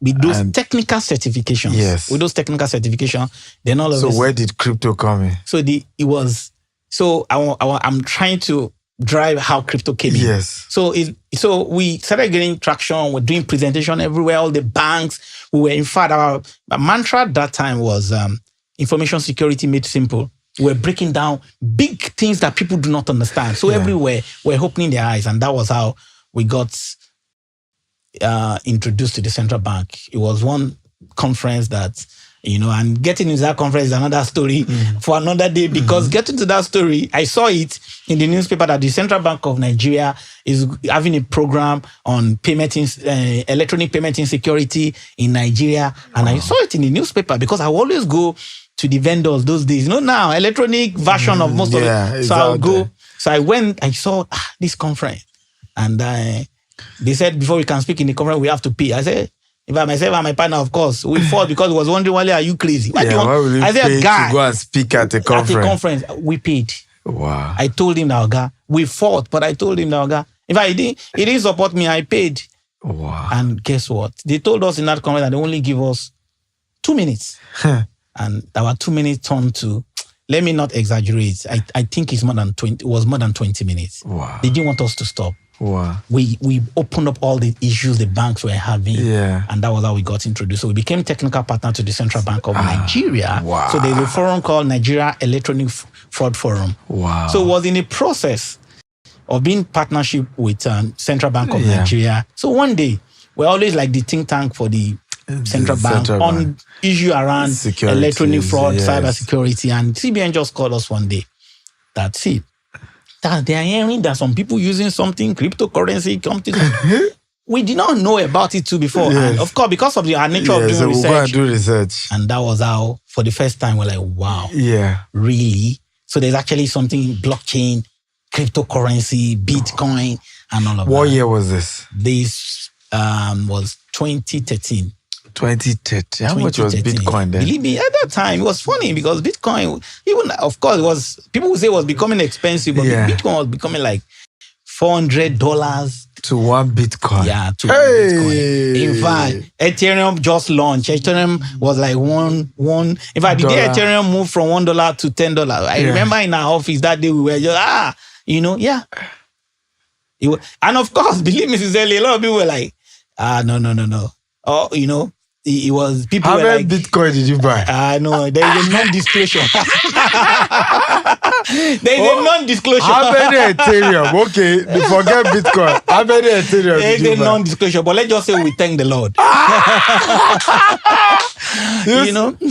With those technical certifications. With those technical certifications, then all of So where did crypto come in? I'm trying to drive how crypto came in. Yes. So we started getting traction. We're doing presentation everywhere, all the banks. We were, in fact, our mantra at that time was information security made simple. We're breaking down big things that people do not understand. So everywhere, we're opening their eyes. And that was how we got introduced to the central bank. It was one conference that, and getting into that conference is another story for another day, because getting to that story, I saw it in the newspaper that the Central Bank of Nigeria is having a program on electronic payment insecurity in Nigeria. And I saw it in the newspaper because I always go to the vendors those days. Now, electronic version of most of it. So I'll go. There. So I went, I saw this conference. And they said, before we can speak in the conference, we have to pay. I said, if I myself and my partner, of course, we fought because he was wondering, why are you crazy? Why will you pay to go and speak at the conference? At the conference, we paid. Wow. I told him that, we fought, but I told him that, if he didn't support me, I paid. Wow. And guess what? They told us in that conference that they only give us 2 minutes. And our 2 minutes turned to, let me not exaggerate, I think it was more than 20 minutes. Wow. They didn't want us to stop. Wow. We opened up all the issues the banks were having. And that was how we got introduced. So we became technical partner to the Central Bank of Nigeria. Wow. So there's a forum called Nigeria Electronic Fraud Forum. Wow. So it was in a process of being partnership with Central Bank of Nigeria. So one day, we're always like the think tank for the Central Bank on issue around electronic fraud, cybersecurity. And CBN just called us one day that, that they are hearing that some people using something, cryptocurrency, we did not know about it too before. And of course, because of our nature of doing research. We'll go and do research. And that was how, for the first time, we're like, wow. Yeah. Really? So there's actually something, blockchain, cryptocurrency, Bitcoin, and all of that. What year was this? This was 2013. 2013. How much was Bitcoin then? Believe me, at that time, it was funny because Bitcoin, even, of course, it was, people would say it was becoming expensive, but Bitcoin was becoming like $400 to 1 Bitcoin. Yeah, to 1 Bitcoin. In fact, Ethereum just launched. Ethereum was like one. In fact, the day Ethereum moved from $1 to $10, I remember in our office that day we were just, and of course, believe me sincerely, a lot of people were like, no. Or, it was people. How were many like, Bitcoin did you buy? No, there is a non-disclosure. There is a non-disclosure. How many Ethereum? Okay, forget Bitcoin. How many Ethereum? There is a non-disclosure, but let's just say we thank the Lord.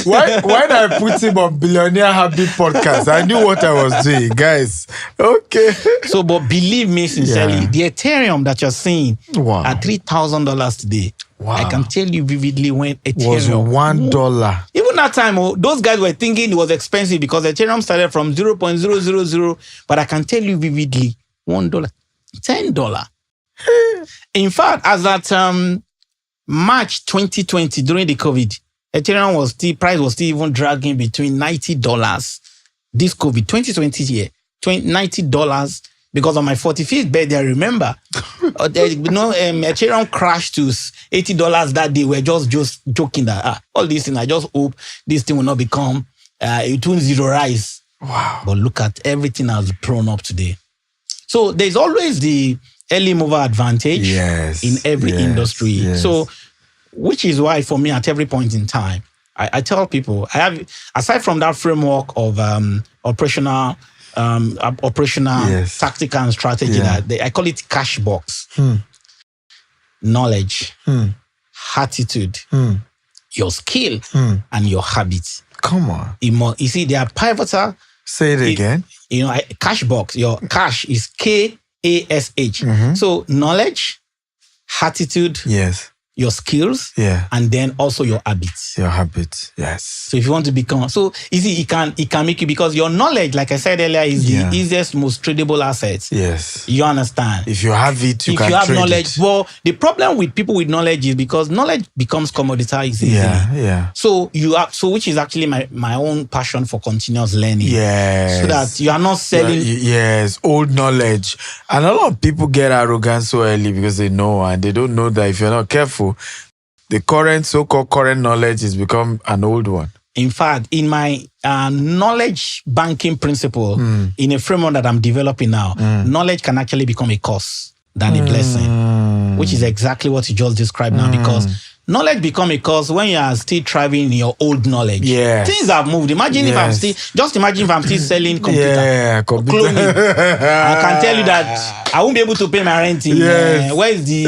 When I put him on Billionaire Habits Podcast, I knew what I was doing, guys. Okay. So, but believe me sincerely, the Ethereum that you're seeing at $3,000 today. Wow. I can tell you vividly when Ethereum was $1. Even that time, those guys were thinking it was expensive because Ethereum started from 0.000. But I can tell you vividly, $1, $10. In fact, as at March 2020, during the COVID, Ethereum price was still even dragging between $90. This COVID 2020 year, $90. Because on my 45th birthday, I remember, Ethereum crashed to $80 that day. We're just joking that all these things, I just hope this thing will not become, it won't zero rise. Wow. But look at everything has blown up today. So there's always the early mover advantage in every industry. Yes. So, which is why for me at every point in time, I tell people, I have, aside from that framework of operational tactical and strategy, that I call it cash box. Knowledge, attitude, your skill, and your habits. Come on. You see, they are pivotal. Say it again. Cash box. Your cash is KASH. So knowledge, attitude, your skills, and then also your habits. Your habits, yes. So if you want to become, so easy, it can make you, because your knowledge, like I said earlier, is the easiest, most tradable asset. Yes. You understand? If you have it, you can trade knowledge. it. Well, the problem with people with knowledge is because knowledge becomes commoditized easily. Yeah. So which is actually my own passion for continuous learning. Yes. So that you are not selling. Yes, old knowledge. And a lot of people get arrogant so early because they know, and they don't know that if you're not careful, the so-called current knowledge has become an old one. In fact, in my knowledge banking principle, in a framework that I'm developing now, knowledge can actually become a curse than a blessing, which is exactly what you just described now, because knowledge become a curse when you are still thriving in your old knowledge. Yeah. Things have moved. Imagine if I'm still selling computer. Cloning. I can tell you that I won't be able to pay my rent in where is the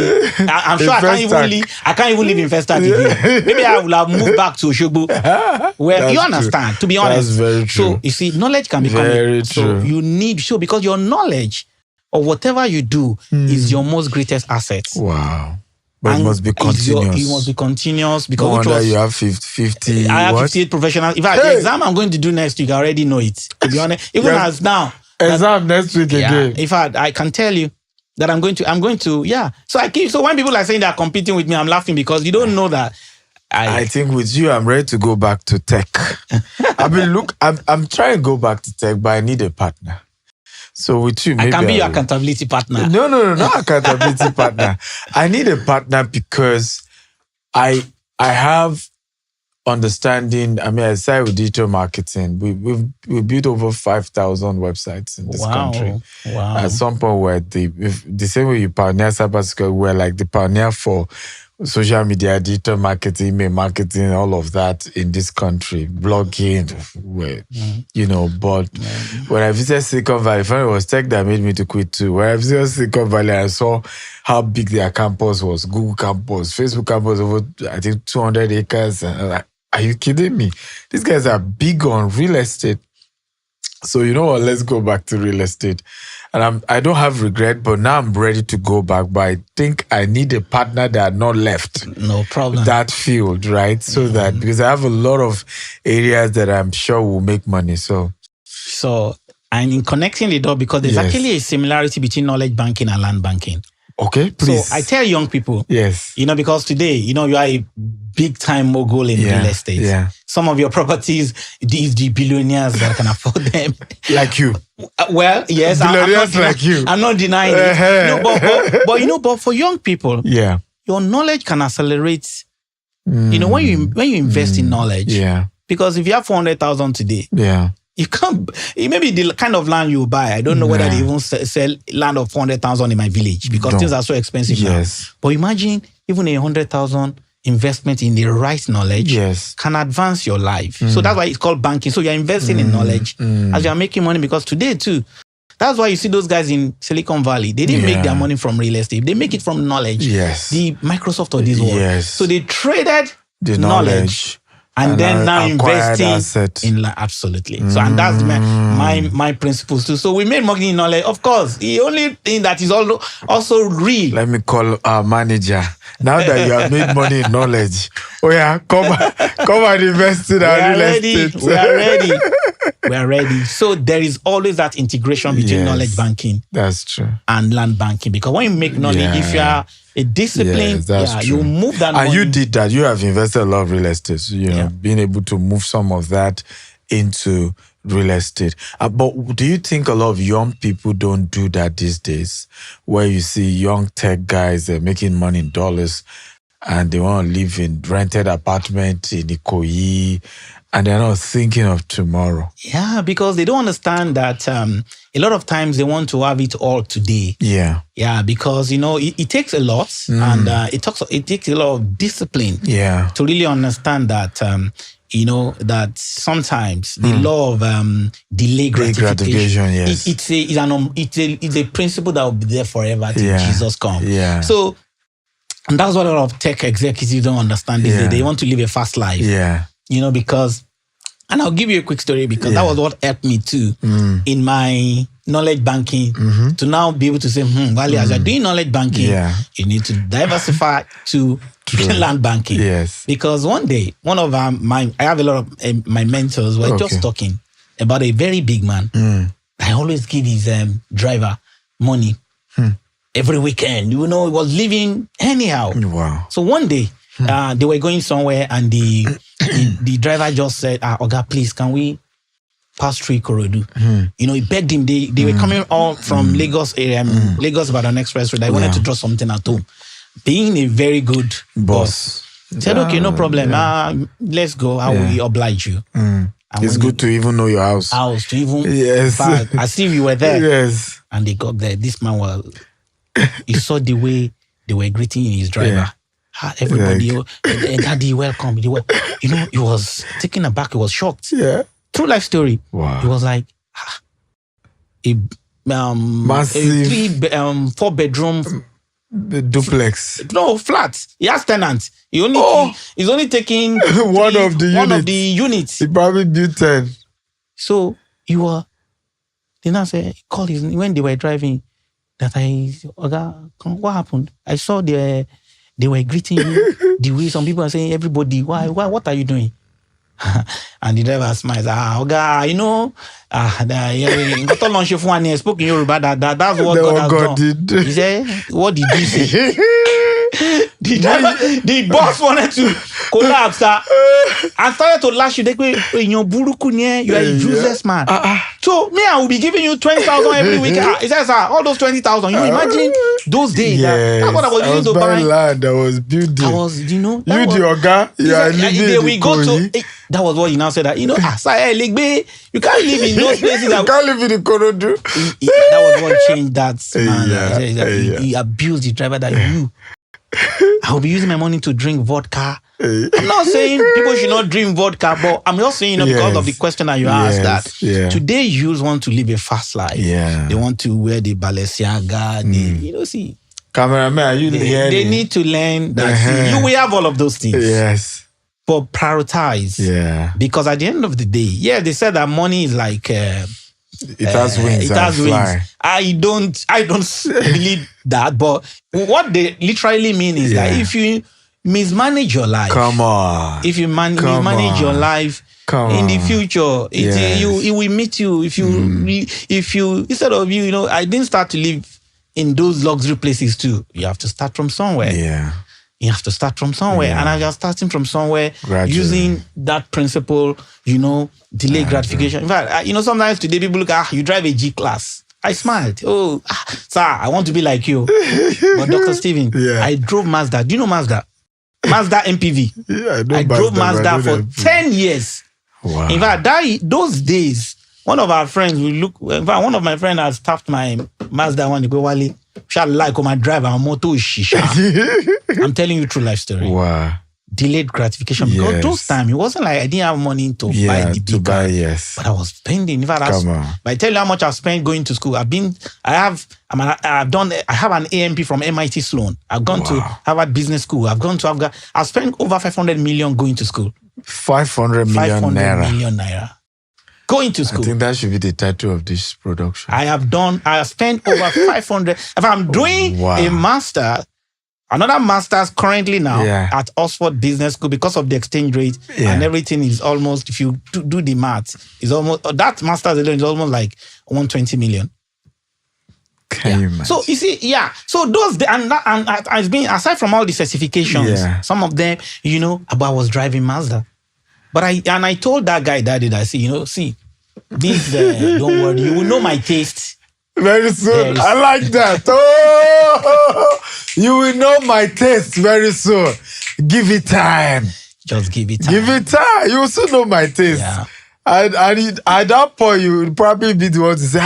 I'm sure I can't even live in Festac again. Maybe I will have moved back to Osogbo. Where you understand, to be honest. That's very true. So you see, knowledge can become very true. So you need because your knowledge or whatever you do is your most greatest asset. Wow. But it must be continuous. It must be continuous because no wonder you have 50. I have 58 professionals. In fact, the exam I'm going to do next week, I already know it. To be honest, even as now. Exam next week again. In fact, I can tell you that I'm going to. So when people are saying they're competing with me, I'm laughing because you don't know that. I think with you, I'm ready to go back to tech. I'm trying to go back to tech, but I need a partner. So with you, maybe I can be your accountability partner. No, not accountability partner. I need a partner because I have understanding. I mean, I started with digital marketing. We built over 5,000 websites in this country. Wow. At some point, we're the same way you pioneer cybersecurity, we're like the pioneer for social media, digital marketing, email marketing, all of that in this country, blogging, but when I visited Silicon Valley, it was tech that made me to quit too. When I visited Silicon Valley, I saw how big their campus was, Google campus, Facebook campus, over, I think, 200 acres. And I'm like, are you kidding me? These guys are big on real estate. So you know what, let's go back to real estate. And I don't have regret, but now I'm ready to go back. But I think I need a partner that not left. No problem. That field, right? So that, because I have a lot of areas that I'm sure will make money. So and in connecting the dot, because there's actually a similarity between knowledge banking and land banking. Okay, please. So I tell young people, yes, because today, you are a big time mogul in real estate. Yeah. Some of your properties, these the billionaires that can afford them. Like you. Well, yes. Billionaires like you. I'm not denying it. No, but for young people, your knowledge can accelerate. When you invest in knowledge. Yeah. Because if you have 400,000 today, you can't, maybe the kind of land you buy, I don't know whether they even sell land of 400,000 in my village because things are so expensive now. But imagine even 100,000 investment in the right knowledge can advance your life. So that's why it's called banking. So you're investing in knowledge as you're making money, because today too, that's why you see those guys in Silicon Valley. They didn't make their money from real estate. They make it from knowledge. The Microsoft of this world. So they traded the knowledge. And then now investing in absolutely. So and that's my principles too. So we made money in knowledge. Of course, the only thing that is also real. Let me call our manager. Now that you have made money in knowledge, come and invest in our real estate. We are ready. So there is always that integration between knowledge banking. That's true. And land banking. Because when you make knowledge, if you are a discipline, you move that money. And you did that. You have invested a lot of real estate. So, being able to move some of that into real estate. But do you think a lot of young people don't do that these days? Where you see young tech guys, they're making money in dollars and they want to live in rented apartment in Ikoyi, and they're not thinking of tomorrow. Yeah, because they don't understand that a lot of times they want to have it all today. Yeah, because it takes a lot, and it takes a lot of discipline. To really understand that that sometimes the law of delay gratification. It's a principle that will be there forever till Jesus comes. So. And that's what a lot of tech executives don't understand. They want to live a fast life. Because, and I'll give you a quick story because that was what helped me too in my knowledge banking to now be able to say, Wally, as you're doing knowledge banking, you need to diversify to to land banking. Yes. Because one day, one of I have a lot of my mentors were just talking about a very big man. I always give his driver money every weekend. You know, he was living anyhow. Wow. So one day, they were going somewhere and the driver just said, Oga, please, can we pass through Ikorodu? You know, he begged him. They were coming all from Lagos area, Lagos Ibadan Express Road. I wanted to draw something at home. Being a very good boss, said, okay, no problem. Let's go. I will oblige you. It's good to even know your house. To even, as if you were there. Yes. And they got there. This man was, he saw the way they were greeting his driver. Everybody, Daddy, welcome. You know, he was taken aback. He was shocked. Yeah. True life story. Wow. He was like, massive 4-bedroom duplex. No, flat. He has tenants. He's only taking one of the units. He probably built 10. So they now say, call his, when they were driving, what happened? I saw they were greeting you the way some people are saying, everybody, why, what are you doing? And the driver smiles, Oga, you know, spoke in Yoruba, that's what God did. He said, what did you say? The boss wanted to collapse and started to lash you. You are a useless man. So me, I will be giving you 20,000 every week. He says, all those 20,000. You know, imagine those days. That's what I was using to buy land. I was building. I was, you know, you the Oga. That was what he now said. That, you know, you can't live in those places. You can't live in Ikorodu. That was what changed that man. He abused the driver that I will be using my money to drink vodka. I'm not saying people should not drink vodka, but I'm just saying, because of the question that you asked, that today youths want to live a fast life. They want to wear the Balenciaga. See. Cameraman, are you hearing? They need to learn that you will have all of those things. Yes. But prioritize. Yeah. Because at the end of the day, they said that money is like it has wings. It has wings. I don't believe that, but what they literally mean is that if you mismanage your life, if you mismanage your life in the future, it will meet you. If you instead of I didn't start to live in those luxury places too. You have to start from somewhere. Yeah. You have to start from somewhere. And I was starting from somewhere, using that principle, delay gratification. In fact, sometimes today people look, you drive a G-Class. I smiled. Oh, sir, I want to be like you. But Dr. Steven, I drove Mazda. Do you know Mazda? Mazda MPV. Yeah, I drove Mazda for 10 years. Wow. In fact, those days, one of our friends one of my friends has tapped my Mazda one. Go, Wale, shall like my driver, motor shisha. I'm telling you true life story. Wow. Delayed gratification. Because those times, it wasn't like I didn't have money to buy the big car. But I was spending. In fact, I tell you how much I've spent going to school. I have an AMP from MIT Sloan. I've gone to Harvard Business School. I've spent over 500 million going to school. 500 million naira. Going to school. I think that should be the title of this production. I have spent over 500. If I'm doing a master, another master's currently now at Oxford Business School, because of the exchange rate and everything is almost, if you do the math, is almost, that master's alone is almost like 120 million. Can you imagine? So you see, so those, and it's been, aside from all the certifications, some of them, but I was driving Mazda. But I told that guy that I see, this, don't worry, you will know my taste. Very soon. I like that. Oh, you will know my taste very soon. Give it time. Just give it time. Give it time. You will soon know my taste. Yeah. And at that point, you will probably be the one to say,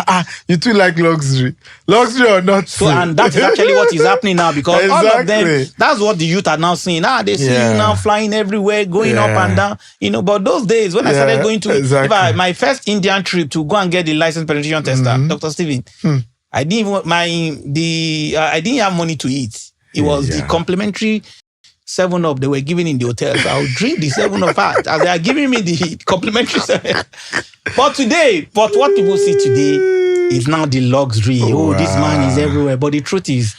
you too like luxury. Luxury or not. So, and that is actually what is happening now, because all of them, that's what the youth are now seeing. They see you now flying everywhere, going up and down. But those days, when I started going to, my first Indian trip to go and get the license penetration tester, Dr. Steven, I didn't have money to eat. It was the complimentary 7-Up they were giving in the hotel. So I would drink the 7-Up as they are giving me the complimentary 7. But what people see today is now the luxury. This man is everywhere. But the truth is,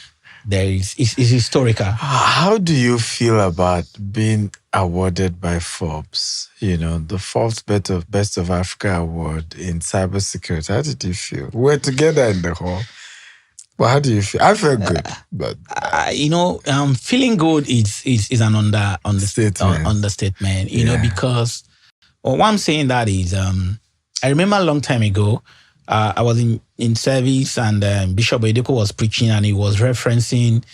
it's historical. How do you feel about being awarded by Forbes? The Forbes Best of Africa Award in cybersecurity. How did you feel? We're together in the hall. But how do you feel? I felt good, but feeling good is an Statement. understatement. Because what I'm saying that is, I remember a long time ago, I was in service, and Bishop Edeko was preaching, and he was referencing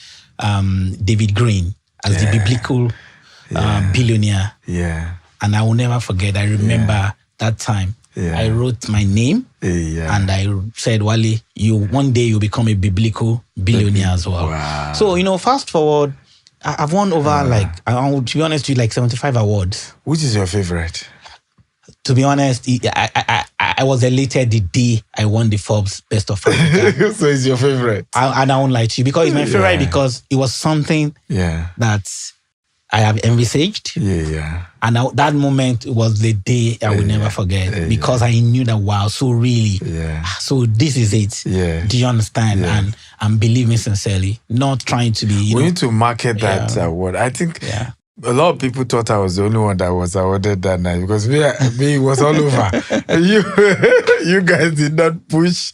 David Green as the biblical billionaire. Yeah. And I will never forget. I remember that time. Yeah. I wrote my name, and I said, Wale, one day you'll become a biblical billionaire as well. Wow. So, fast forward, I've won over to be honest with you, like 75 awards. Which is your favorite? To be honest, I was elated the day I won the Forbes Best of Africa. So it's your favorite? I won't lie to you, because it's my favorite because it was something that I have envisaged. Yeah. And that moment was the day I will never forget, because I knew that, wow, so really, so this is it. Yeah. Do you understand? Yeah. And believe me sincerely, not trying to be, we need to market that award. I think a lot of people thought I was the only one that was awarded that night, because me it was all over. You guys did not push,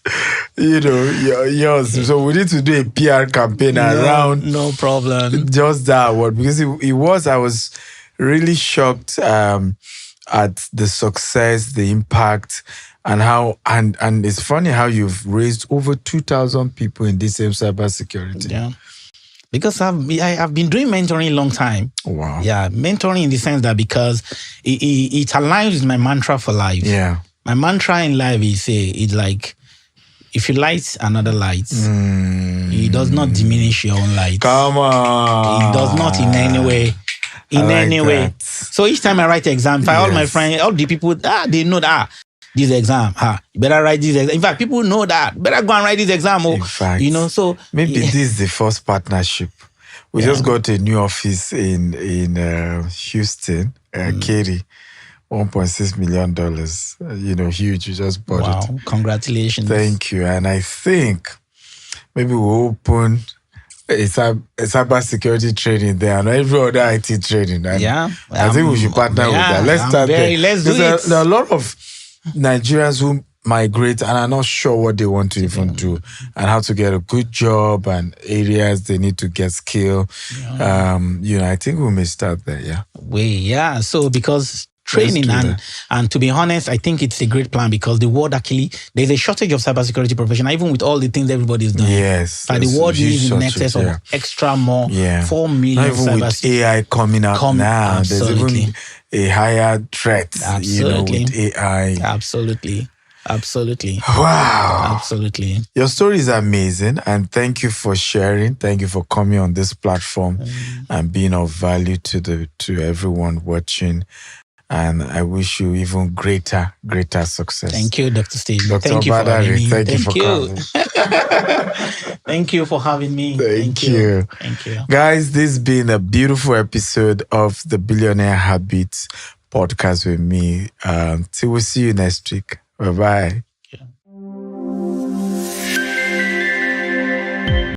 yours. So we need to do a PR campaign around. No problem. Just that award, because I was really shocked at the success, the impact, and how, and it's funny how you've raised over 2,000 people in this same cybersecurity. Yeah. Because I've been doing mentoring a long time. Wow. Yeah, mentoring in the sense that because it aligns with my mantra for life. Yeah. My mantra in life is it's like, if you light another light, it does not diminish your own light. Come on. It does not in any way. Way. So each time I write an exam, all my friends, all the people, they know that this exam, you better write this exam. In fact, people know that. Better go and write this exam. In fact, so maybe this is the first partnership. We just got a new office in Houston, Katy, $1.6 million. Huge. We just bought it. Wow, congratulations. Thank you. And I think maybe we'll open a cybersecurity training there and every other IT training. And I think we should partner with that. Let's start there. Let's do it. There are a lot of Nigerians who migrate and are not sure what they want to even do and how to get a good job and areas they need to get skill. I think we may start there. So because training and to be honest, I think it's a great plan, because the world actually, there's a shortage of cybersecurity professionals, even with all the things everybody's doing. Yes. But the world needs in excess of extra more 4 million. Not even with AI coming out now. Absolutely. There's even a higher threat, with AI. Absolutely. Wow. Absolutely. Your story is amazing, and thank you for sharing. Thank you for coming on this platform and being of value to everyone watching. And I wish you even greater success. Thank you, Dr. Steve. Dr. Thank you for having me. Thank you for coming. Thank you for having me. Thank you. Guys, this has been a beautiful episode of the Billionaire Habits Podcast with me. Till we see you next week. Bye-bye.